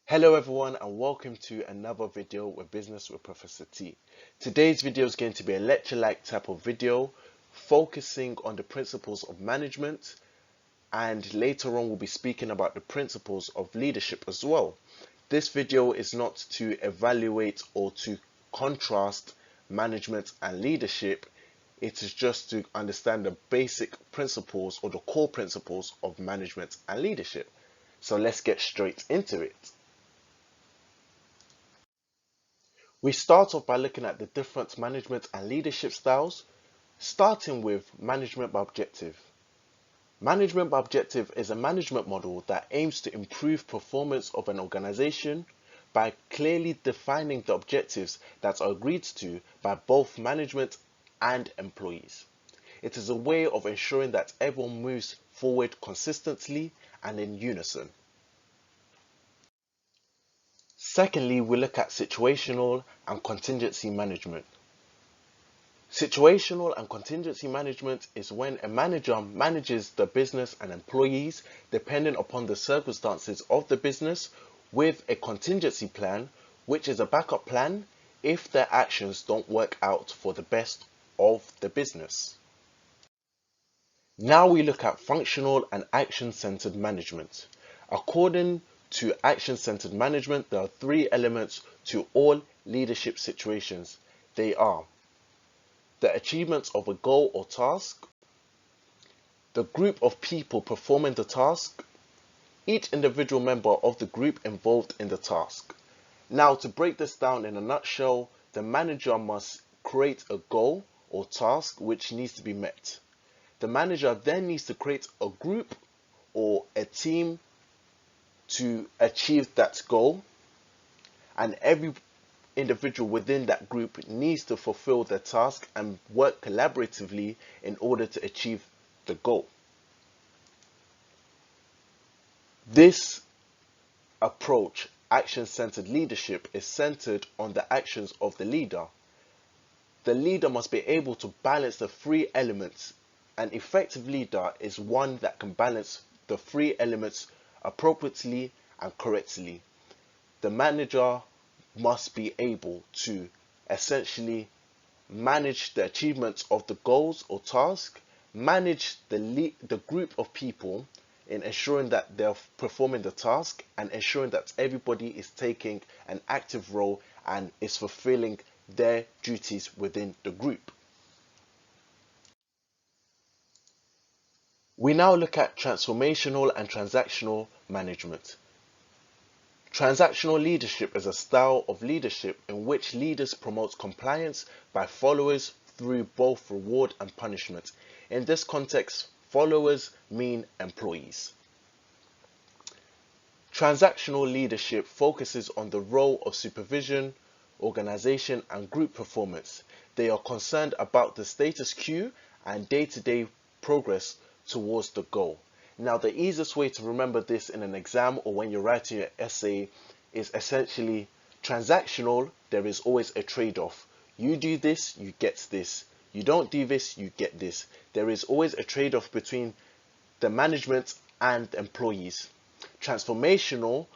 Hello everyone and welcome to another video with Business with Professor T. Today's video is going to be a lecture-like type of video focusing on the principles of management, and later on we'll be speaking about the principles of leadership as well. This video is not to evaluate or to contrast management and leadership. It is just to understand the basic principles or the core principles of management and leadership. So let's get straight into it. We start off by looking at the different management and leadership styles, starting with management by objective. Management by objective is a management model that aims to improve performance of an organization by clearly defining the objectives that are agreed to by both management and employees. It is a way of ensuring that everyone moves forward consistently and in unison. Secondly, we look at situational and contingency management. Situational and contingency management is when a manager manages the business and employees depending upon the circumstances of the business with a contingency plan, which is a backup plan if their actions don't work out for the best of the business. Now we look at functional and action-centered management. According to action-centered management, there are three elements to all leadership situations. They are the achievement of a goal or task, the group of people performing the task, each individual member of the group involved in the task. Now, to break this down in a nutshell, the manager must create a goal or task which needs to be met. The manager then needs to create a group or a team to achieve that goal, and every individual within that group needs to fulfill their task and work collaboratively in order to achieve the goal. This approach, action-centered leadership, is centered on the actions of the leader. The leader must be able to balance the three elements. An effective leader is one that can balance the three elements appropriately and correctly. The manager must be able to essentially manage the achievements of the goals or task, manage the group of people in ensuring that they're performing the task, and ensuring that everybody is taking an active role and is fulfilling their duties within the group. We now look at transformational and transactional management. Transactional leadership is a style of leadership in which leaders promote compliance by followers through both reward and punishment. In this context, followers mean employees. Transactional leadership focuses on the role of supervision, organization, and group performance. They are concerned about the status quo and day-to-day progress towards the goal. Now, the easiest way to remember this in an exam or when you're writing your essay is essentially transactional. There is always a trade-off. You do this, you get this. You don't do this, you get this. There is always a trade-off between the management and the employees. Transformational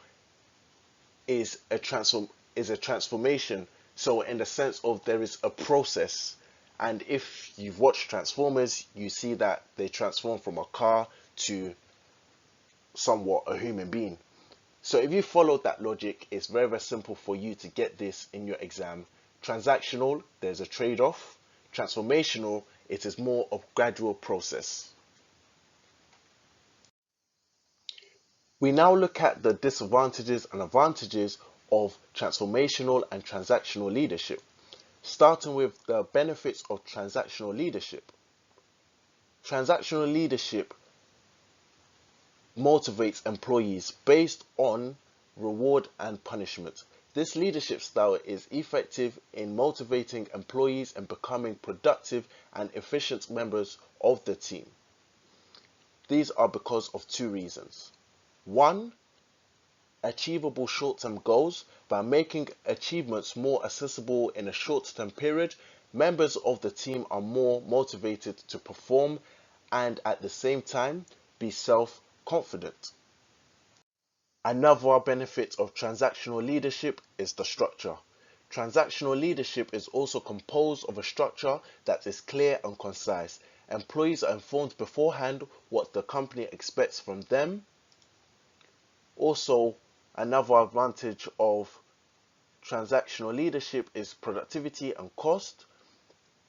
is a transformation. So in the sense of there is a process. And if you've watched Transformers, you see that they transform from a car to somewhat a human being. So if you follow that logic, it's very, very simple for you to get this in your exam. Transactional, there's a trade-off. Transformational, it is more of gradual process. We now look at the disadvantages and advantages of transformational and transactional leadership, starting with the benefits of transactional leadership. Transactional leadership motivates employees based on reward and punishment. This leadership style is effective in motivating employees and becoming productive and efficient members of the team. These are because of two reasons. One, achievable short-term goals. By making achievements more accessible in a short-term period, members of the team are more motivated to perform and at the same time be self-confident. Another benefit of transactional leadership is the structure. Transactional leadership is also composed of a structure that is clear and concise. Employees are informed beforehand what the company expects from them. Also, another advantage of transactional leadership is productivity and cost.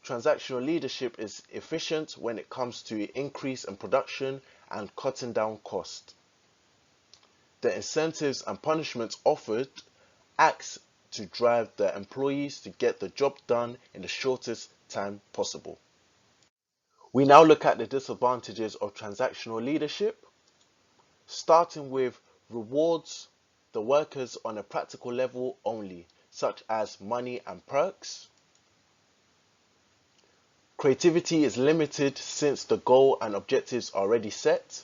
Transactional leadership is efficient when it comes to increase in production and cutting down cost. The incentives and punishments offered acts to drive the employees to get the job done in the shortest time possible. We now look at the disadvantages of transactional leadership, starting with rewards the workers on a practical level only, such as money and perks. Creativity is limited since the goal and objectives are already set.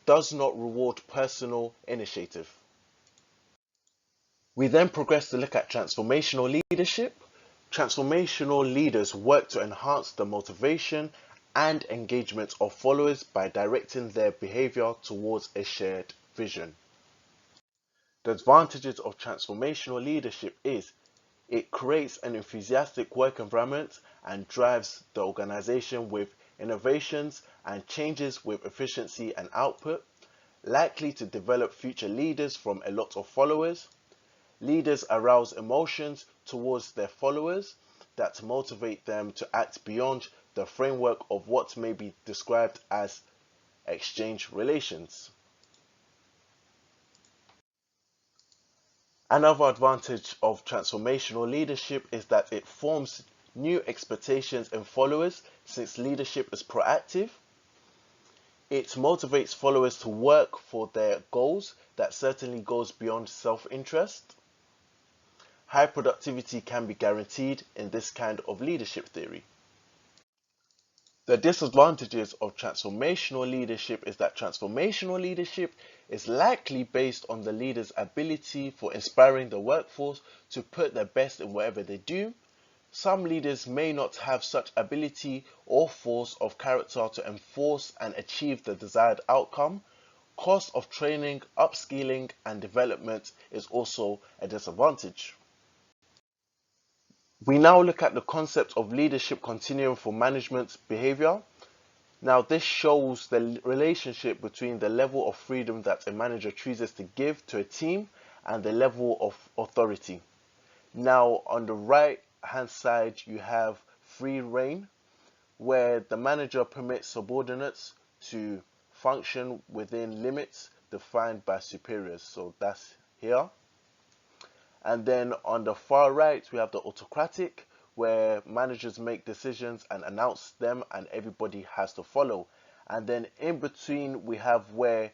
Does not reward personal initiative. We then progress to look at transformational leadership. Transformational leaders work to enhance the motivation and engagement of followers by directing their behavior towards a shared vision. The advantages of transformational leadership is it creates an enthusiastic work environment and drives the organization with innovations and changes with efficiency and output, likely to develop future leaders from a lot of followers. Leaders arouse emotions towards their followers that motivate them to act beyond the framework of what may be described as exchange relations. Another advantage of transformational leadership is that it forms new expectations in followers since leadership is proactive. It motivates followers to work for their goals that certainly goes beyond self-interest. High productivity can be guaranteed in this kind of leadership theory. The disadvantages of transformational leadership is that transformational leadership is likely based on the leader's ability for inspiring the workforce to put their best in whatever they do. Some leaders may not have such ability or force of character to enforce and achieve the desired outcome. Cost of training, upskilling, and development is also a disadvantage. We now look at the concept of leadership continuum for management behavior. Now, this shows the relationship between the level of freedom that a manager chooses to give to a team and the level of authority. Now, on the right hand side, you have free reign, where the manager permits subordinates to function within limits defined by superiors. So that's here. And then on the far right, we have the autocratic, where managers make decisions and announce them and everybody has to follow. And then in between, we have where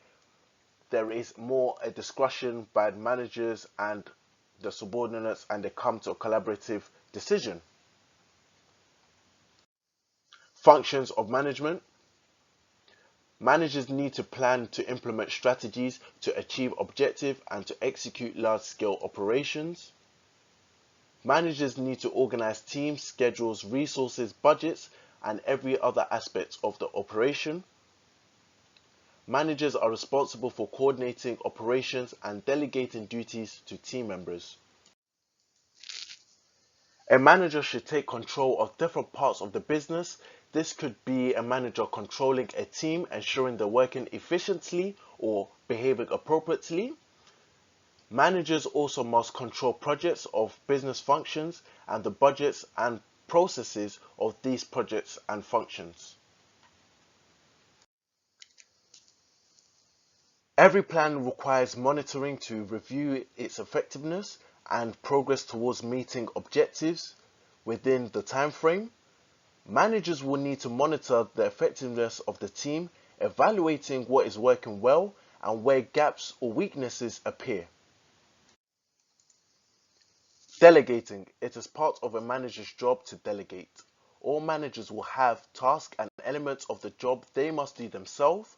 there is more a discussion by managers and the subordinates and they come to a collaborative decision. Functions of management. Managers need to plan to implement strategies to achieve objectives and to execute large-scale operations. Managers need to organize teams, schedules, resources, budgets, and every other aspect of the operation. Managers are responsible for coordinating operations and delegating duties to team members. A manager should take control of different parts of the business. This could be a manager controlling a team, ensuring they're working efficiently or behaving appropriately. Managers also must control projects of business functions and the budgets and processes of these projects and functions. Every plan requires monitoring to review its effectiveness and progress towards meeting objectives within the time frame. Managers will need to monitor the effectiveness of the team, evaluating what is working well and where gaps or weaknesses appear. Delegating. It is part of a manager's job to delegate. All managers will have tasks and elements of the job they must do themselves,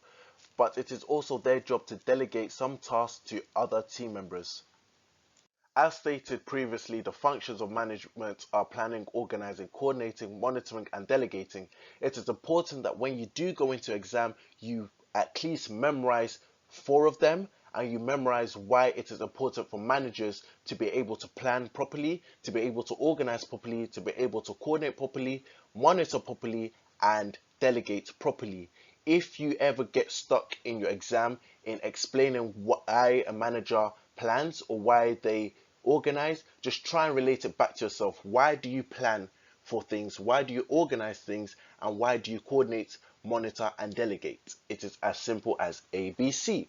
but it is also their job to delegate some tasks to other team members. As stated previously, the functions of management are planning, organizing, coordinating, monitoring, and delegating. It is important that when you do go into exam, you at least memorize 4 of them, and you memorize why it is important for managers to be able to plan properly, to be able to organize properly, to be able to coordinate properly, monitor properly, and delegate properly. If you ever get stuck in your exam in explaining why a manager plans or why they organize, just try and relate it back to yourself. Why do you plan for things? Why do you organize things? And why do you coordinate, monitor, and delegate? It is as simple as ABC.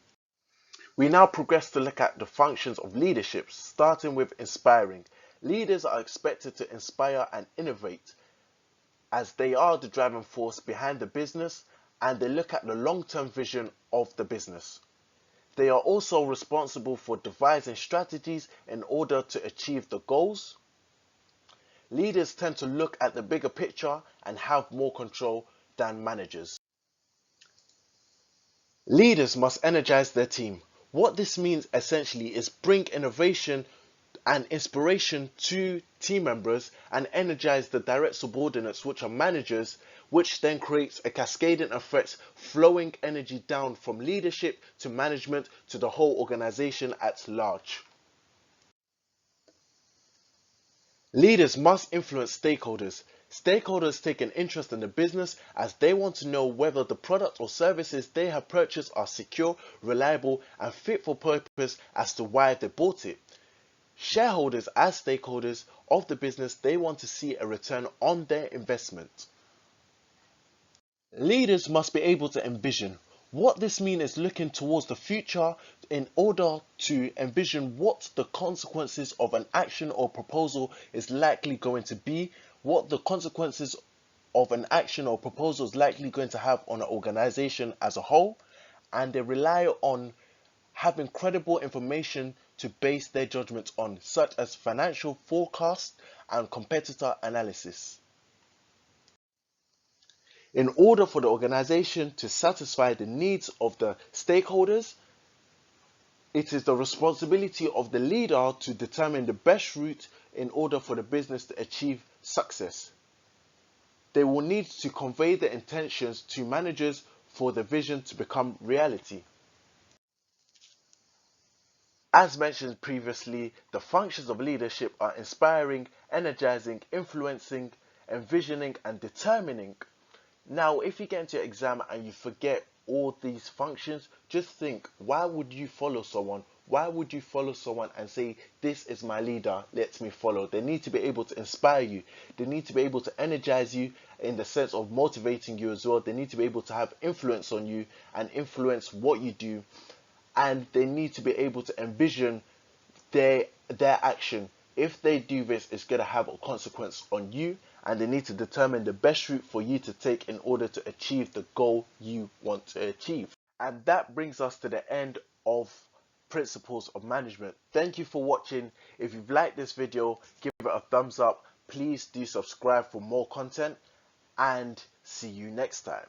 We now progress to look at the functions of leadership, starting with inspiring. Leaders are expected to inspire and innovate, as they are the driving force behind the business and they look at the long-term vision of the business. They are also responsible for devising strategies in order to achieve the goals. Leaders tend to look at the bigger picture and have more control than managers. Leaders must energize their team. What this means essentially is bring innovation and inspiration to team members and energize the direct subordinates, which are managers, which then creates a cascading effect, flowing energy down from leadership to management to the whole organization at large. Leaders must influence stakeholders. Stakeholders take an interest in the business as they want to know whether the product or services they have purchased are secure, reliable, and fit for purpose as to why they bought it. Shareholders, as stakeholders of the business, they want to see a return on their investment. Leaders must be able to envision. What this means is looking towards the future in order to envision what the consequences of an action or proposal is likely going to be, what the consequences of an action or proposal is likely going to have on an organization as a whole, and they rely on having credible information to base their judgments on, such as financial forecasts and competitor analysis. In order for the organization to satisfy the needs of the stakeholders, it is the responsibility of the leader to determine the best route in order for the business to achieve success. They will need to convey their intentions to managers for the vision to become reality. As mentioned previously, the functions of leadership are inspiring, energizing, influencing, envisioning, and determining. Now, if you get into your exam and you forget all these functions, just think, why would you follow someone? Why would you follow someone and say, this is my leader, let me follow? They need to be able to inspire you. They need to be able to energize you in the sense of motivating you as well. They need to be able to have influence on you and influence what you do. And they need to be able to envision their action. If they do this, it's going to have a consequence on you, and they need to determine the best route for you to take in order to achieve the goal you want to achieve. And that brings us to the end of Principles of Management. Thank you for watching. If you've liked this video, give it a thumbs up. Please do subscribe for more content, and see you next time.